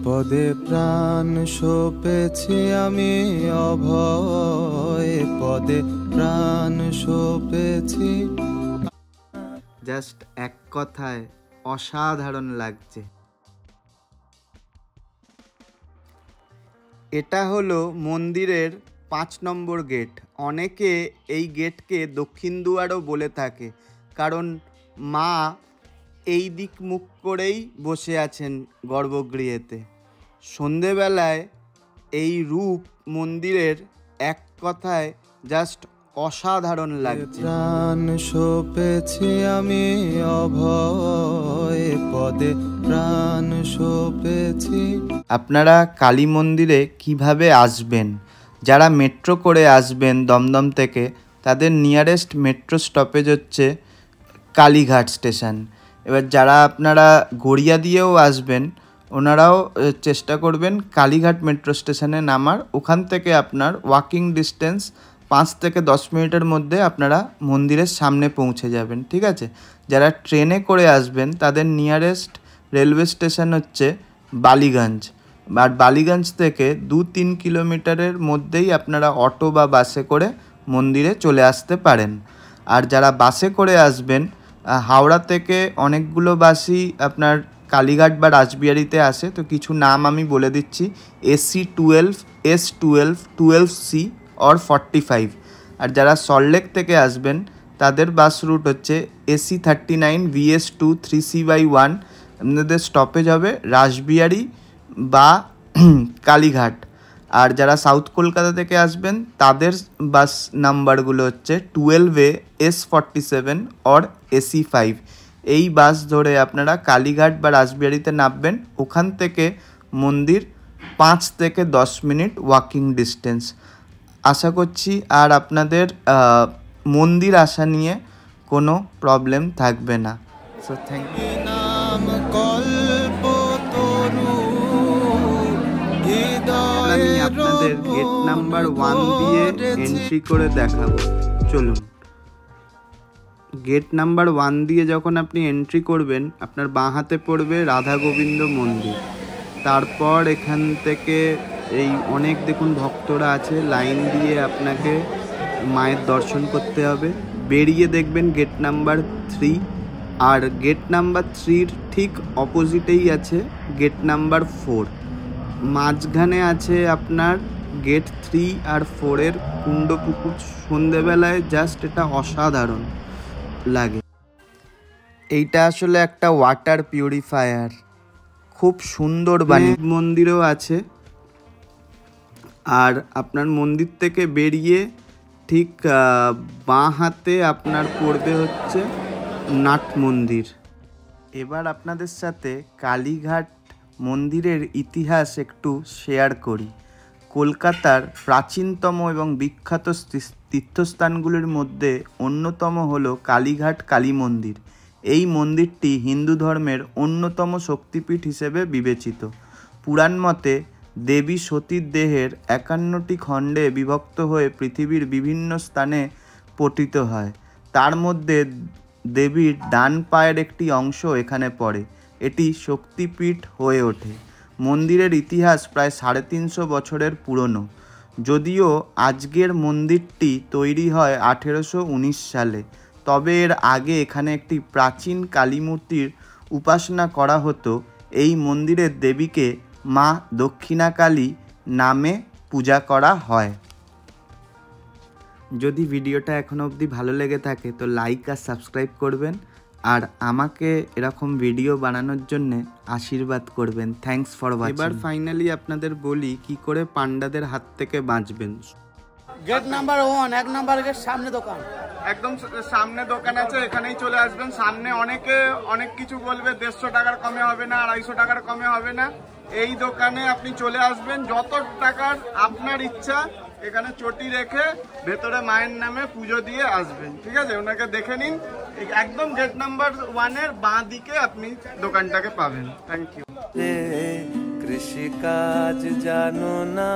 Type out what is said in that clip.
পদে প্রাণ সপেছি আমি অভয় পদে প্রাণ সপেছি। জাস্ট এক কথায় অসাধারণ লাগছে। এটা হলো মন্দিরের 5 নম্বর গেট। অনেকে এই গেটকে দক্ষিণ দুয়ারও বলে থাকে, কারণ মা এই দিক মুখ করেই বসে আছেন গর্ভগৃহেতে। সন্ধেবেলায় এই রূপ মন্দিরের এক কথায় জাস্ট অসাধারণ লাগছে। প্রাণ সপেছি আমি অভয় পদে প্রাণ সপেছি। আপনারা কালী মন্দিরে কিভাবে আসবেন? যারা মেট্রো করে আসবেন দমদম থেকে, তাদের নিয়ারেস্ট মেট্রো স্টপেজ হচ্ছে কালীঘাট স্টেশন। এবার যারা আপনারা গড়িয়া দিয়েও আসবেন, ওনারাও চেষ্টা করবেন কালীঘাট মেট্রো স্টেশনে নামার। ওখান থেকে আপনার ওয়াকিং ডিস্টেন্স 5 থেকে 10 মিনিটের মধ্যে আপনারা মন্দিরের সামনে পৌঁছে যাবেন, ঠিক আছে? যারা ট্রেনে করে আসবেন, তাদের নিয়ারেস্ট রেলওয়ে স্টেশন হচ্ছে বালিগঞ্জ। আর বালিগঞ্জ থেকে 2-3 কিলোমিটারের মধ্যেই আপনারা অটো বা বাসে করে মন্দিরে চলে আসতে পারেন। আর যারা বাসে করে আসবেন, হাওড়া থেকে অনেকগুলো বাসই আপনার কালীঘাট বা রাসবিহারিতে আসে। তো কিছু নাম আমি বলে দিচ্ছি: AC12, S12, 12C or 45। আর যারা সল্টলেক থেকে আসবেন, তাদের বাস রুট হচ্ছে AC39, VS2, 3C/1। আপনাদের স্টপেজ হবে রাসবিহারি বা কালীঘাট। আর যারা সাউথ কলকাতা থেকে আসবেন, তাদের বাস নাম্বারগুলো হচ্ছে 12A, S47 or AC5। এই বাস ধরে আপনারা কালীঘাট বা রাসবিহারিতে নামবেন। ওখান থেকে মন্দির 5 থেকে 10 মিনিট ওয়াকিং ডিস্টেন্স। আশা করছি আর আপনাদের মন্দির আসা নিয়ে কোনো প্রবলেম থাকবে না। So thank you. আমি আপনাদের গেট নাম্বার 1 দিয়ে এন্ট্রি করে দেখাবো, চলুন। গেট নাম্বার 1 দিয়ে যখন আপনি এন্ট্রি করবেন, আপনার বাঁ হাতে পড়বে রাধা গোবিন্দ মন্দির। তারপর এখান থেকে এই অনেক দেখুন ভক্তরা আছে, লাইন দিয়ে আপনাকে মায়ের দর্শন করতে হবে। বেরিয়ে দেখবেন গেট নাম্বার 3, আর গেট নাম্বার 3-র ঠিক অপোজিটেই আছে গেট নাম্বার 4। মাঝখানে আছে আপনার গেট 3 আর 4-এর কুণ্ডপুকুর। সন্ধেবেলায় জাস্ট এটা অসাধারণ লাগে। এইটা আসলে একটা ওয়াটার পিউরিফায়ার, খুব সুন্দর বানিয়ে। মন্দিরও আছে। আর আপনার মন্দির থেকে বেরিয়ে ঠিক বাঁ হাতে আপনার পড়বে হচ্ছে নাট মন্দির। এবার আপনাদের সাথে কালীঘাট মন্দিরের ইতিহাস একটু শেয়ার করি। কলকাতার প্রাচীনতম এবং বিখ্যাত তীর্থস্থানগুলির মধ্যে অন্যতম হলো কালীঘাট কালী মন্দির। এই মন্দিরটি হিন্দু ধর্মের অন্যতম শক্তিপীঠ হিসেবে বিবেচিত। পুরাণ মতে দেবী সতীর দেহের 51টি খণ্ডে বিভক্ত হয়ে পৃথিবীর বিভিন্ন স্থানে পতিত হয়। তার মধ্যে দেবীর ডান পায়ের একটি অংশ এখানে পড়ে। এটি শক্তিপীঠ হয়ে ওঠে। মন্দিরের ইতিহাস প্রায় 350 বছরের পুরনো, যদিও আজকের মন্দিরটি তৈরি হয় 1819 সালে। তবে এর আগে এখানে একটি প্রাচীন কালী মূর্তির উপাসনা করা হতো। এই মন্দিরের দেবীকে মা দক্ষিণাকালী নামে পূজা করা হয়। যদি ভিডিওটা এখনো অবধি ভালো লেগে থাকে তো লাইক আর সাবস্ক্রাইব করবেন, আর আমাকে এরকম ভিডিও বানানোর জন্য আশীর্বাদ করবেন। Thanks for watching. এবার ফাইনালি আপনাদের বলি কি করে পান্ডাদের হাত থেকে বাঁচবেন। গেট নাম্বার 1, 1 নাম্বার গেট, সামনে দোকান, একদম সামনে দোকান আছে, এখানেই চলে আসবেন। সামনে অনেকে অনেক কিছু বলবে, 150 টাকার কমে হবে না, 250 টাকার কমে হবে না। এই দোকানে আপনি চলে আসবেন, যত টাকার আপনার ইচ্ছা এখানে চটি রেখে ভেতরে মায়ের নামে পুজো দিয়ে আসবেন, ঠিক আছে? ওনাকে দেখে নিন। একদম গেট নাম্বার 1-এর বাঁ দিকে আপনি দোকানটাকে পাবেন। Thank you. কৃষি কাজ জানো না।